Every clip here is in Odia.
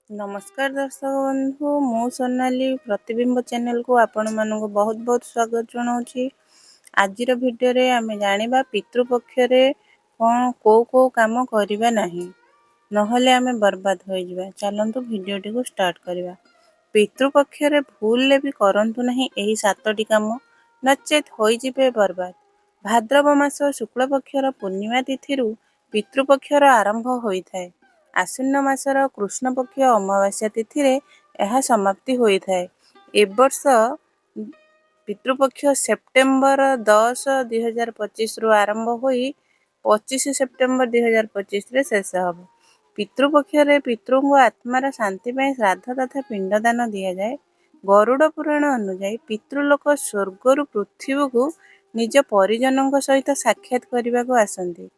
नमस्कार दर्शक बंधु मु सोनाली प्रतिबिंब चैनल को आपण मानक बहुत बहुत स्वागत जनाऊँगी। आजिर भिडियो रे आमे जानिबा पितृपक्ष रे कौन को काम करिबा नहीं नहले आमे बर्बाद हो जिबा। चलंतु भिडियोटी को स्टार्ट करिबा। पितृपक्ष रे भूल ले भी करंतु नहीं एही 7टी काम नचेत होई जिबे बर्बाद। भाद्रव मास शुक्ल पक्षर पूर्णिमा तिथि पितृपक्षर आरंभ होई थाए। आश्विन मासर कृष्ण पक्ष अमावास्या तिथि रे यह समाप्ति होई थाए। ए वर्ष पितृपक्ष सेप्टेम्बर 10 2025 रु आरंभ होई 25 सेप्टेम्बर 2025 रे शेष हब। पितृपक्ष रे पितृंग आत्मार शांति पई श्राद्ध तथा पिंडदान दिया जाए। गरुड़ पुराण अनुसार पितृलोक स्वर्गरु पृथ्वी को निज परिजनों सहित साक्षात करने को आसंती।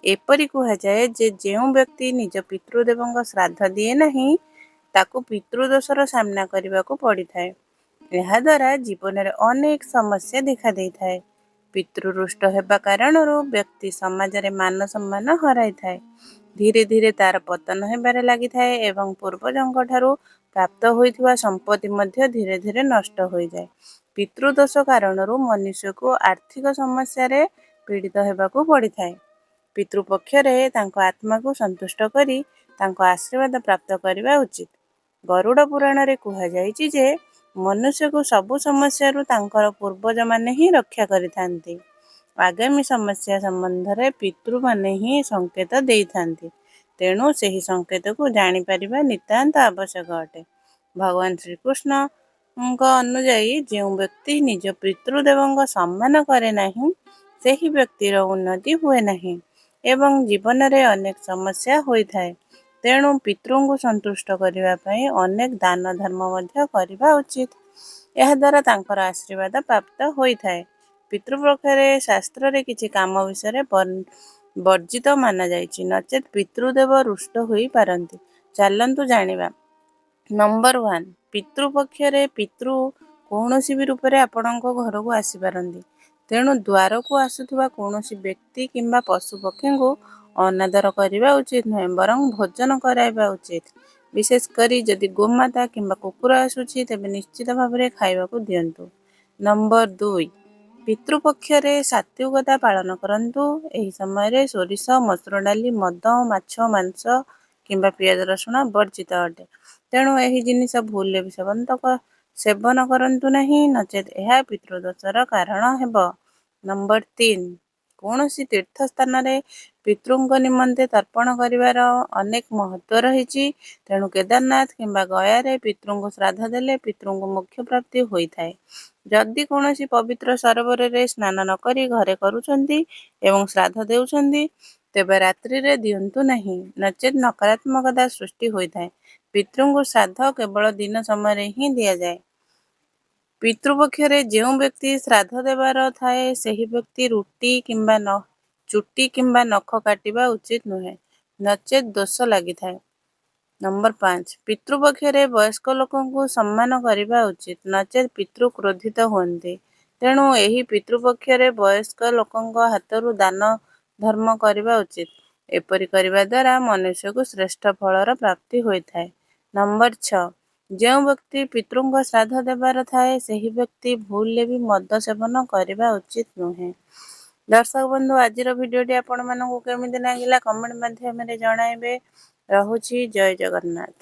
एपरि कुहाଯାଏ जे ଯେଉଁ ବ୍ୟକ୍ତି ନିଜ ପିତୃଦେବଙ୍କ ଶ୍ରାଦ୍ଧ ଦିଏ ନାହିଁ ତାକୁ ପିତୃଦୋଷର ସାମ୍ନା କରିବାକୁ ପଡ଼ିଥାଏ। ଏହାଦ୍ୱାରା ଜୀବନରେ ଅନେକ ସମସ୍ୟା ଦେଖା ଦେଇଥାଏ। ପିତୃରୁଷ୍ଟ ହେବା କାରଣରୁ ବ୍ୟକ୍ତି ସମାଜରେ ମାନ ସମ୍ମାନ ହରାଇଥାଏ। ଧୀରେ ଧୀରେ ତାର ପତନ ହେବାରେ ଲାଗିଥାଏ ଏବଂ ପୂର୍ବଜଙ୍କ ଠାରୁ ପ୍ରାପ୍ତ ହୋଇଥିବା ସମ୍ପତ୍ତି ମଧ୍ୟ ଧୀରେ ଧୀରେ ନଷ୍ଟ ହୋଇଯାଏ। ପିତୃଦୋଷ କାରଣରୁ ମନୁଷ୍ୟକୁ ଆର୍ଥିକ ସମସ୍ୟାରେ ପୀଡ଼ିତ ହେବାକୁ ପଡ଼ିଥାଏ। ପିତୃପକ୍ଷରେ ତାଙ୍କ ଆତ୍ମାକୁ ସନ୍ତୁଷ୍ଟ କରି ତାଙ୍କ ଆଶୀର୍ବାଦ ପ୍ରାପ୍ତ କରିବା ଉଚିତ। ଗରୁଡ଼ ପୁରାଣରେ କୁହାଯାଇଛି ଯେ ମନୁଷ୍ୟକୁ ସବୁ ସମସ୍ୟାରୁ ତାଙ୍କର ପୂର୍ବଜମାନେ ହିଁ ରକ୍ଷା କରିଥାନ୍ତି। ଆଗାମୀ ସମସ୍ୟା ସମ୍ବନ୍ଧରେ ପିତୃମାନେ ହିଁ ସଂକେତ ଦେଇଥାନ୍ତି। ତେଣୁ ସେହି ସଂକେତକୁ ଜାଣିପାରିବା ନିତାନ୍ତ ଆବଶ୍ୟକ ଅଟେ। ଭଗବାନ ଶ୍ରୀକୃଷ୍ଣଙ୍କ ଅନୁଯାୟୀ ଯେଉଁ ବ୍ୟକ୍ତି ନିଜ ପିତୃଦେବଙ୍କ ସମ୍ମାନ କରେ ନାହିଁ ସେହି ବ୍ୟକ୍ତିର ଉନ୍ନତି ହୁଏ ନାହିଁ ଏବଂ ଜୀବନରେ ଅନେକ ସମସ୍ୟା ହୋଇଥାଏ। ତେଣୁ ପିତୃଙ୍କୁ ସନ୍ତୁଷ୍ଟ କରିବା ପାଇଁ ଅନେକ ଦାନ ଧର୍ମ ମଧ୍ୟ କରିବା ଉଚିତ। ଏହାଦ୍ୱାରା ତାଙ୍କର ଆଶୀର୍ବାଦ ପ୍ରାପ୍ତ ହୋଇଥାଏ। ପିତୃପକ୍ଷରେ ଶାସ୍ତ୍ରରେ କିଛି କାମ ବିଷୟରେ ବର୍ଜିତ ମାନାଯାଇଛି ନଚେତ୍ ପିତୃଦେବ ରୁଷ୍ଟ ହୋଇପାରନ୍ତି। ଚାଲନ୍ତୁ ଜାଣିବା। ନମ୍ବର 1 ପିତୃପକ୍ଷରେ ପିତୃ କୌଣସି ବି ରୂପରେ ଆପଣଙ୍କ ଘରକୁ ଆସିପାରନ୍ତି। ତେଣୁ ଦ୍ୱାରକୁ ଆସୁଥିବା କୌଣସି ବ୍ୟକ୍ତି କିମ୍ବା ପଶୁପକ୍ଷୀଙ୍କୁ ଅନାଦର କରିବା ଉଚିତ ନୁହେଁ ବରଂ ଭୋଜନ କରାଇବା ଉଚିତ। ବିଶେଷ କରି ଯଦି ଗୋମାତା କିମ୍ବା କୁକୁର ଆସୁଛି ତେବେ ନିଶ୍ଚିତ ଭାବରେ ଖାଇବାକୁ ଦିଅନ୍ତୁ। ନମ୍ବର 2 ପିତୃପକ୍ଷରେ ସାତ୍ତ୍ୱିକତା ପାଳନ କରନ୍ତୁ। ଏହି ସମୟରେ ସୋରିଷ, ମସୁର ଡାଲି, ମଦ, ମାଛ, ମାଂସ କିମ୍ବା ପିଆଜ ରସୁଣ ବର୍ଜିତ ଅଟେ। ତେଣୁ ଏହି ଜିନିଷ ଭୁଲରେ ବି ସେବନ କରନ୍ତୁ ନାହିଁ ନଚେତ୍ ଏହା ପିତୃଦୋଷର କାରଣ ହେବ। ନମ୍ବର 3 କୌଣସି ତୀର୍ଥ ସ୍ଥାନରେ ପିତୃଙ୍କ ନିମନ୍ତେ ତର୍ପଣ କରିବାର ଅନେକ ମହତ୍ତ୍ୱ ରହିଛି। ତେଣୁ କେଦାରନାଥ କିମ୍ବା ଗୟାରେ ପିତୃଙ୍କୁ ଶ୍ରାଦ୍ଧ ଦେଲେ ପିତୃଙ୍କୁ ମୋକ୍ଷ ପ୍ରାପ୍ତି ହୋଇଥାଏ। ଯଦି କୌଣସି ପବିତ୍ର ସରୋବରରେ ସ୍ନାନ ନ କରି ଘରେ କରୁଛନ୍ତି ଏବଂ ଶ୍ରାଦ୍ଧ ଦେଉଛନ୍ତି ତେବେ ରାତ୍ରିରେ ଦିଅନ୍ତୁ ନାହିଁ ନଚେତ୍ ନକାରାତ୍ମକତା ସୃଷ୍ଟି ହୋଇଥାଏ। ପିତୃଙ୍କୁ ଶ୍ରାଦ୍ଧ କେବଳ ଦିନ ସମୟରେ ହିଁ ଦିଆଯାଏ। ପିତୃପକ୍ଷରେ ଯେଉଁ ବ୍ୟକ୍ତି ଶ୍ରାଦ୍ଧ ଦେବାର ଥାଏ ସେହି ବ୍ୟକ୍ତି ଚୁଟି କିମ୍ବା ନଖ କାଟିବା ଉଚିତ ନୁହେଁ ନଚେତ୍ ଦୋଷ ଲାଗିଥାଏ। ନମ୍ବର 5 ପିତୃପକ୍ଷରେ ବୟସ୍କ ଲୋକଙ୍କୁ ସମ୍ମାନ କରିବା ଉଚିତ ନଚେତ୍ ପିତୃ କ୍ରୋଧିତ ହୁଅନ୍ତି। ତେଣୁ ଏହି ପିତୃପକ୍ଷରେ ବୟସ୍କ ଲୋକଙ୍କ ହାତରୁ ଦାନ ଧର୍ମ କରିବା ଉଚିତ। ଏପରି କରିବା ଦ୍ୱାରା ମନୁଷ୍ୟକୁ ଶ୍ରେଷ୍ଠ ଫଳର ପ୍ରାପ୍ତି ହୋଇଥାଏ। ନମ୍ବର 6 ଯେଉଁ ବ୍ୟକ୍ତି ପିତୃଙ୍କ ଶ୍ରାଦ୍ଧ ଦେବାର ଥାଏ ସେହି ବ୍ୟକ୍ତି ଭୁଲରେ ବି ମଦ ସେବନ କରିବା ଉଚିତ ନୁହେଁ। ଦର୍ଶକ ବନ୍ଧୁ ଆଜିର ଭିଡ଼ିଓଟି ଆପଣମାନଙ୍କୁ କେମିତି ଲାଗିଲା କମେଣ୍ଟ ମାଧ୍ୟମରେ ଜଣାଇବେ। ରହୁଛି ଜୟ ଜଗନ୍ନାଥ।